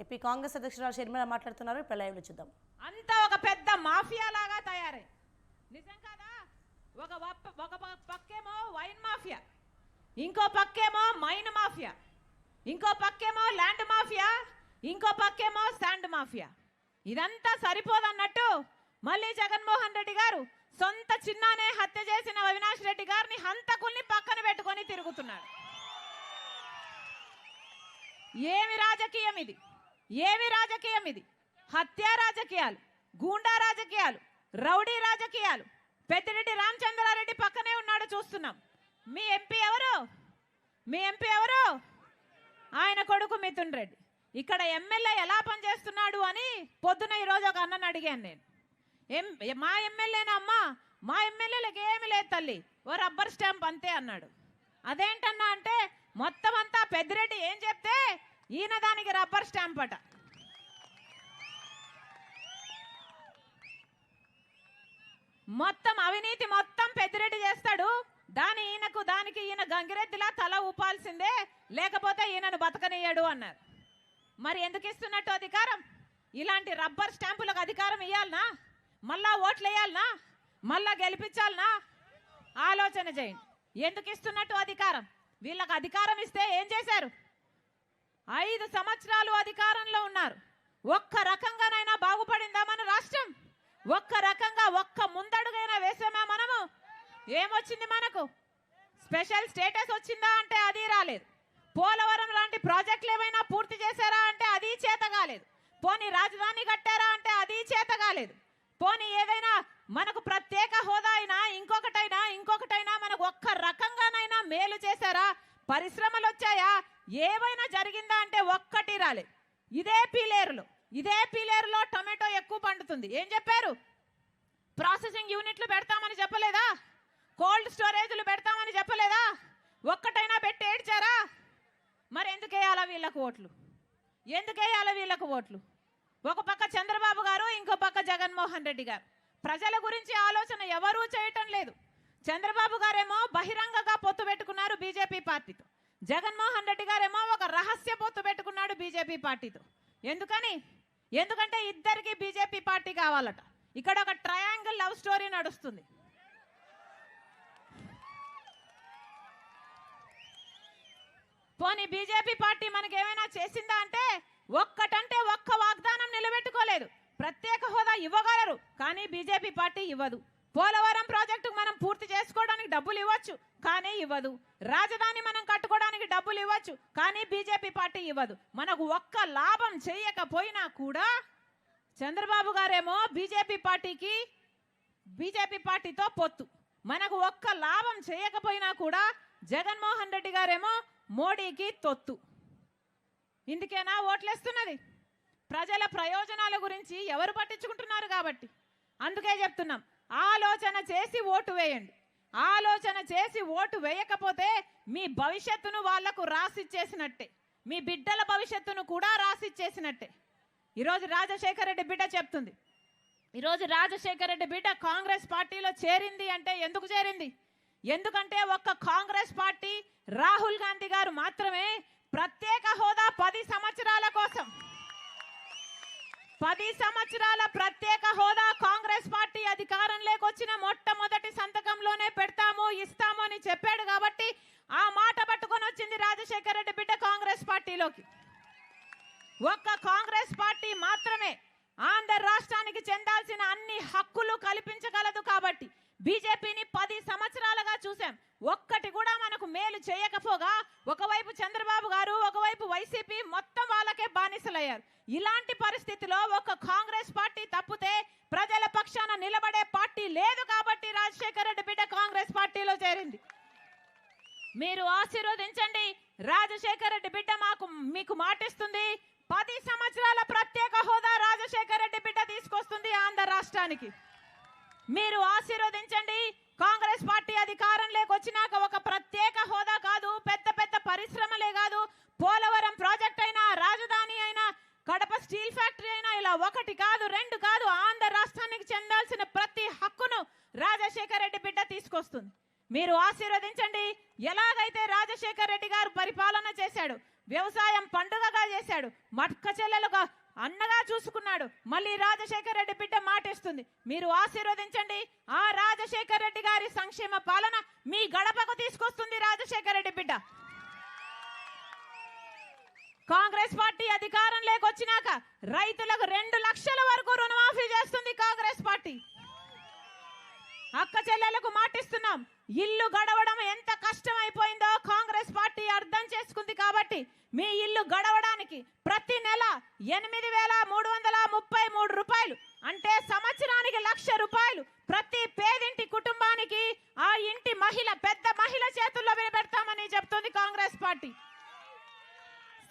AP Congress అధ్యక్షురాలు షర్మిల మాట్లాడుతున్నారు. ఇప్పుడు లైవ్లో చూద్దాం. అంతా ఒక పెద్ద మాఫియా లాగా తయారై, నిజం కాదా? ఒక పక్కేమో వైన్ మాఫియా, ఇంకో పక్కేమో మైన్ మాఫియా, ఇంకో పక్కేమో ల్యాండ్ మాఫియా, ఇంకో పక్కేమో శాండ్ మాఫియా. ఇదంతా సరిపోదన్నట్టు మళ్ళీ జగన్మోహన్ రెడ్డి గారు సొంత చిన్నానే హత్య చేసిన అవినాష్ రెడ్డి గారిని హంతకుల్ని పక్కన పెట్టుకొని తిరుగుతున్నాడు. ఏమి రాజకీయం ఇది? ఏమి రాజకీయం ఇది? హత్యా రాజకీయాలు, గూండా రాజకీయాలు, రౌడీ రాజకీయాలు. పెద్దిరెడ్డి రామచంద్రారెడ్డి పక్కనే ఉన్నాడు, చూస్తున్నాం. మీ ఎంపీ ఎవరు? మీ ఎంపీ ఎవరు? ఆయన కొడుకు మిథున్ రెడ్డి. ఇక్కడ ఎమ్మెల్యే ఎలా పనిచేస్తున్నాడు అని పొద్దున ఈరోజు ఒక అన్నని అడిగాను నేను. మా ఎమ్మెల్యేనా అమ్మా? మా ఎమ్మెల్యేలకు ఏమి లేదు తల్లి, ఓ రబ్బర్ స్టాంప్ అంతే అన్నాడు. అదేంటన్నా అంటే మొత్తం అంతా పెద్దిరెడ్డి ఏం చెప్తే ఈయన దానికి రబ్బర్ స్టాంప్ అట. మొత్తం అవినీతి మొత్తం పెద్దిరెడ్డి చేస్తాడు. దానికి ఈయన గంగిరెద్దిలా తల ఊపాల్సిందే, లేకపోతే ఈయనను బతకనియ్యాడు అన్నారు. మరి ఎందుకు ఇస్తున్నట్టు అధికారం? ఇలాంటి రబ్బర్ స్టాంపులకు అధికారం ఇవ్వాలనా? మళ్ళా ఓట్లు వేయాలనా? మళ్ళా గెలిపించాలనా? ఆలోచన చేయండి. ఎందుకు ఇస్తున్నట్టు అధికారం? వీళ్ళకి అధికారం ఇస్తే ఏం చేశారు? 5 సంవత్సరాలు అధికారంలో ఉన్నారు. ఒక్క రకంగానైనా బాగుపడిందా మన రాష్ట్రం? ఒక్క రకంగా ఒక్క ముందడుగైనా వేసామా మనము? ఏమొచ్చింది మనకు? స్పెషల్ స్టేటస్ వచ్చిందా అంటే అది రాలేదు. పోలవరం లాంటి ప్రాజెక్టులు ఏమైనా పూర్తి చేశారా అంటే అది చేత కాలేదు. పోనీ రాజధాని కట్టారా అంటే అది చేత కాలేదు. పోనీ ఏదైనా మనకు ప్రత్యేక హోదా అయినా ఇంకొకటైనా మనకు ఒక్క రకంగానైనా మేలు చేశారా? పరిశ్రమలు వచ్చాయా? ఏమైనా జరిగిందా అంటే ఒక్కటి రాలేదు. ఇదే పీలేరులో టొమాటో ఎక్కువ పండుతుంది. ఏం చెప్పారు? ప్రాసెసింగ్ యూనిట్లు పెడతామని చెప్పలేదా? కోల్డ్ స్టోరేజ్లు పెడతామని చెప్పలేదా? ఒక్కటైనా పెట్టి ఏడ్చారా? మరి ఎందుకు వేయాలా వీళ్ళకు ఓట్లు? ఎందుకు వేయాలా వీళ్ళకు ఓట్లు? ఒక పక్క చంద్రబాబు గారు, ఇంకో పక్క జగన్మోహన్ రెడ్డి గారు. ప్రజల గురించి ఆలోచన ఎవరూ చేయటం లేదు. చంద్రబాబు గారేమో బహిరంగంగా పొత్తు పెట్టుకున్నారు బీజేపీ పార్టీతో. జగన్మోహన్ రెడ్డి గారేమో ఒక రహస్య పొత్తు పెట్టుకున్నాడు బీజేపీ పార్టీతో. ఎందుకంటే ఇద్దరికి బీజేపీ పార్టీ కావాలట. ఇక్కడ ఒక ట్రయాంగిల్ లవ్ స్టోరీ నడుస్తుంది. పోనీ బీజేపీ పార్టీ మనకి ఏమైనా చేసిందా అంటే ఒక్క వాగ్దానం నిలబెట్టుకోలేదు. ప్రత్యేక హోదా ఇవ్వగలరు, కానీ బీజేపీ పార్టీ ఇవ్వదు. పోలవరం ప్రాజెక్టుకు మనం పూర్తి చేసుకోవడానికి డబ్బులు ఇవ్వచ్చు, కానీ ఇవ్వదు. రాజధాని మనం కట్టుకోవడానికి డబ్బులు ఇవ్వచ్చు, కానీ బీజేపీ పార్టీ ఇవ్వదు. మనకు ఒక్క లాభం చేయకపోయినా కూడా చంద్రబాబు గారేమో బీజేపీ పార్టీతో పొత్తు. మనకు ఒక్క లాభం చేయకపోయినా కూడా జగన్మోహన్ రెడ్డి గారేమో మోడీకి తొత్తు. ఇందుకేనా ఓట్లేస్తున్నది? ప్రజల ప్రయోజనాల గురించి ఎవరు పట్టించుకుంటున్నారు కాబట్టి. అందుకే చెప్తున్నాం, ఆలోచన చేసి ఓటు వేయండి. ఆలోచన చేసి ఓటు వేయకపోతే మీ భవిష్యత్తును వాళ్లకు రాసిచ్చేసినట్టే, మీ బిడ్డల భవిష్యత్తును కూడా రాసిచ్చేసినట్టే. ఈరోజు రాజశేఖర రెడ్డి బిడ్డ చెప్తుంది. ఈరోజు రాజశేఖర రెడ్డి బిడ్డ కాంగ్రెస్ పార్టీలో చేరింది అంటే ఎందుకు చేరింది? ఎందుకంటే ఒక్క కాంగ్రెస్ పార్టీ, రాహుల్ గాంధీ గారు మాత్రమే ప్రత్యేక హోదా 10 సంవత్సరాల కోసం, 10 సంవత్సరాల ప్రత్యేక హోదా కాంగ్రెస్ పార్టీ అధికారంలోకి వచ్చిన మొట్టమొదటి సంతకంలోనే పెడతాము, ఇస్తాము అని చెప్పాడు. కాబట్టి ఆ మాట పట్టుకొని వచ్చింది రాజశేఖర రెడ్డి బిడ్డ కాంగ్రెస్ పార్టీలోకి. ఒక్క కాంగ్రెస్ పార్టీ మాత్రమే ఆంధ్ర రాష్ట్రానికి చెందాల్సిన అన్ని హక్కులు కల్పించగలదు. కాబట్టి బీజేపీని 10 సంవత్సరాలుగా చూసాం, ఒక్కటి కూడా మనకు మేలు చేయకపోగా ఒకవైపు చంద్రబాబు గారు, ఒకవైపు వైసీపీ మొత్తం వాళ్ళకే బానిసలయ్యారు. ఇలాంటి పరిస్థితిలో ఒక కాంగ్రెస్ పార్టీ తప్పితే ప్రజల పక్షాన నిలబడే పార్టీ లేదు. కాబట్టి రాజశేఖర రెడ్డి బిడ్డ కాంగ్రెస్ పార్టీలో చేరింది. మీరు ఆశీర్వదించండి. రాజశేఖర రెడ్డి బిడ్డ మీకు మాటిస్తుంది, 10 సంవత్సరాల ప్రత్యేక హోదా రాజశేఖర రెడ్డి బిడ్డ తీసుకొస్తుంది ఆంధ్ర రాష్ట్రానికి. మీరు ఆశీర్వదించండి. కాంగ్రెస్ పార్టీ అధికారంలోకి వచ్చినాక ఒక ప్రత్యేక హోదా కాదు, పెద్ద పెద్ద పరిశ్రమలే కాదు, పోలవరం ప్రాజెక్ట్ అయినా, రాజధాని అయినా, కడప స్టీల్ ఫ్యాక్టరీ అయినా, ఇలా 1 కాదు 2 కాదు, ఆంధ్ర రాష్ట్రానికి చెందాల్సిన ప్రతి హక్కును రాజశేఖర రెడ్డి బిడ్డ తీసుకొస్తుంది. మీరు ఆశీర్వదించండి. ఎలాగైతే రాజశేఖర రెడ్డి గారు పరిపాలన చేశాడు, వ్యవసాయం పండుగగా చేశాడు, మక్క చెల్లెలుగా అన్నగా చూసుకున్నాడు. మళ్ళీ రాజశేఖర రెడ్డి బిడ్డ మాటిస్తుంది, మీరు ఆశీర్వదించండి. ఆ రాజశేఖర రెడ్డి గారి సంక్షేమ పాలన మీ గడపకు తీసుకొస్తుంది రాజశేఖర రెడ్డి బిడ్డ. కాంగ్రెస్ పార్టీ అధికారంలోకి వచ్చినాక రైతులకు 2 లక్షల వరకు రుణమాఫీ చేస్తుంది కాంగ్రెస్ పార్టీ. అక్క చెల్లెలకు మాటిస్తున్నాం, ఇల్లు గడవడం ఎంత కష్టమైపోయిందో కాంగ్రెస్ పార్టీ అర్థం చేసుకుంది. కాబట్టి మీ ఇల్లు గడవడానికి ప్రతి నెల 8,333 రూపాయలు, అంటే సంవత్సరానికి 1,00,000 రూపాయలు ప్రతి పేదింటి కుటుంబానికి ఆ ఇంటి మహిళ, పెద్ద మహిళ చేతుల్లో పెడతామని చెప్తుంది కాంగ్రెస్ పార్టీ.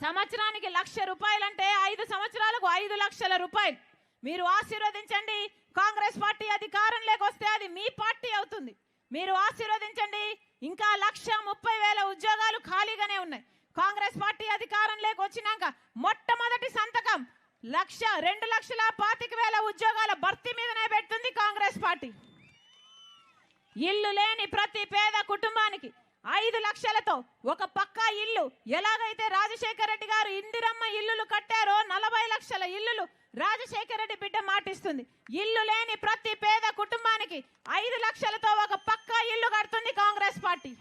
సంవత్సరానికి 1,00,000 రూపాయలు అంటే 5 సంవత్సరాలకు 5 లక్షల రూపాయలు. మీరు ఆశీర్వదించండి. కాంగ్రెస్ పార్టీ అధికారంలోకి వస్తే అది మీ పార్టీ అవుతుంది. మీరు ఆశీర్వదించండి. ఇంకా 1,30,000 ఉద్యోగాలు ఖాళీగానే ఉన్నాయి. కాంగ్రెస్ పార్టీ అధికారంలోకి వచ్చినాక మొట్టమొదటి సంతకం 2,25,000 ఉద్యోగాల భర్తీ మీదనే పెడుతుంది కాంగ్రెస్ పార్టీ. ఇల్లు లేని ప్రతి పేద కుటుంబానికి 5 లక్షలతో ఒక పక్కా ఇల్లు, ఎలాగైతే రాజశేఖర రెడ్డి గారు ఇందిరమ్మ ఇల్లులు కట్టారో 40 లక్షల ఇల్లులు రాజశేఖర రెడ్డి బిడ్డ మాటిస్తుంది. ఇల్లు లేని ప్రతి పేద కుటుంబానికి 5 లక్షలతో ఒక పక్కా ఇల్లు కడుతుంది కాంగ్రెస్ పార్టీ.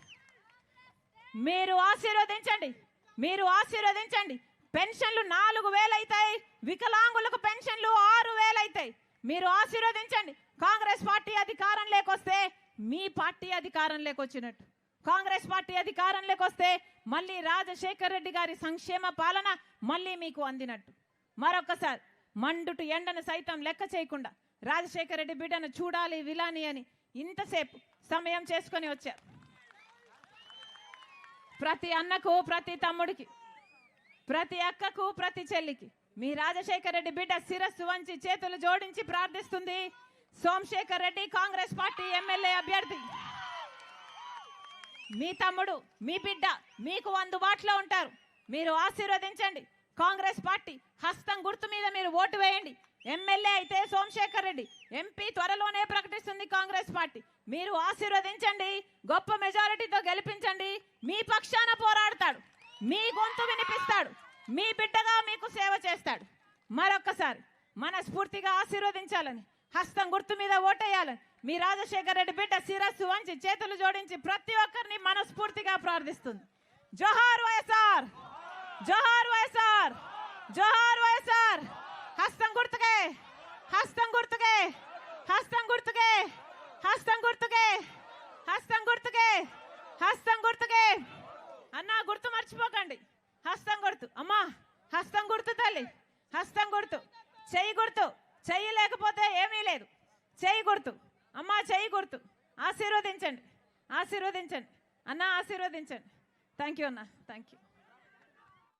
మీరు ఆశీర్వదించండి, మీరు ఆశీర్వదించండి. పెన్షన్లు 4,000 అవుతాయి, వికలాంగులకు పెన్షన్లు 6,000 అవుతాయి. మీరు ఆశీర్వదించండి. కాంగ్రెస్ పార్టీ అధికారంలోకి వస్తే మీ పార్టీ అధికారంలోకి వచ్చినట్టు. కాంగ్రెస్ పార్టీ అధికారంలోకి వస్తే మళ్ళీ రాజశేఖర రెడ్డి గారి సంక్షేమ పాలన మళ్ళీ మీకు అందినట్టు. మరొకసారి మండుటు ఎండను సైతం లెక్క చేయకుండా రాజశేఖర రెడ్డి బిడ్డను చూడాలి విలాని అని ఇంతసేపు సమయం చేసుకొని వచ్చారు. ప్రతి అన్నకు, ప్రతి తమ్ముడికి, ప్రతి అక్కకు, ప్రతి చెల్లికి మీ రాజశేఖర రెడ్డి బిడ్డ శిరస్సు వంచి చేతులు జోడించి ప్రార్థిస్తుంది. సోమశేఖర్ రెడ్డి కాంగ్రెస్ పార్టీ ఎమ్మెల్యే అభ్యర్థి, మీ తమ్ముడు, మీ బిడ్డ మీకు అందుబాటులో ఉంటారు. మీరు ఆశీర్వదించండి. కాంగ్రెస్ పార్టీ హస్తం గుర్తు మీద మీరు ఓటు వేయండి. ఎమ్మెల్యే అయితే సోమశేఖర్ రెడ్డి, ఎంపీ త్వరలోనే ప్రకటిస్తుంది కాంగ్రెస్ పార్టీ. మీరు ఆశీర్వదించండి, గొప్ప మెజారిటీతో గెలిపించండి. మీ పక్షాన పోరాడతాడు, మీ గొంతు వినిపిస్తాడు, మీ బిడ్డగా మీకు సేవ చేస్తాడు. మరొక్కసారి మనస్ఫూర్తిగా ఆశీర్వదించాలని, హస్తం గుర్తు మీద ఓటేయాలని మీ రాజశేఖర రెడ్డి బిడ్డ శిరస్సు వంచి చేతులు జోడించి ప్రతి ఒక్కరిని మనస్ఫూర్తిగా ప్రార్థిస్తుంది. జోహార్ వైఎస్ఆర్, జోహార్ వైఎస్ఆర్, జోహార్ వైఎస్ఆర్. హస్తం గుర్తుకే, హస్తం గుర్తుకే, హస్తం గుర్తుకే, హస్తం గుర్తుకే, హస్తం గుర్తుకే, హస్తం గుర్తుకే. అన్నా గుర్తు మర్చిపోకండి. హస్తం గుర్తు అమ్మా, హస్తం గుర్తు తల్లి, హస్తం గుర్తు, చెయ్యి గుర్తు. చెయ్యి లేకపోతే ఏమీ లేదు, చెయ్యి గుర్తు అమ్మా, చెయ్యి గుర్తు. ఆశీర్వదించండి, ఆశీర్వదించండి అన్న, ఆశీర్వదించండి. థ్యాంక్ యూ అన్న, థ్యాంక్ యూ.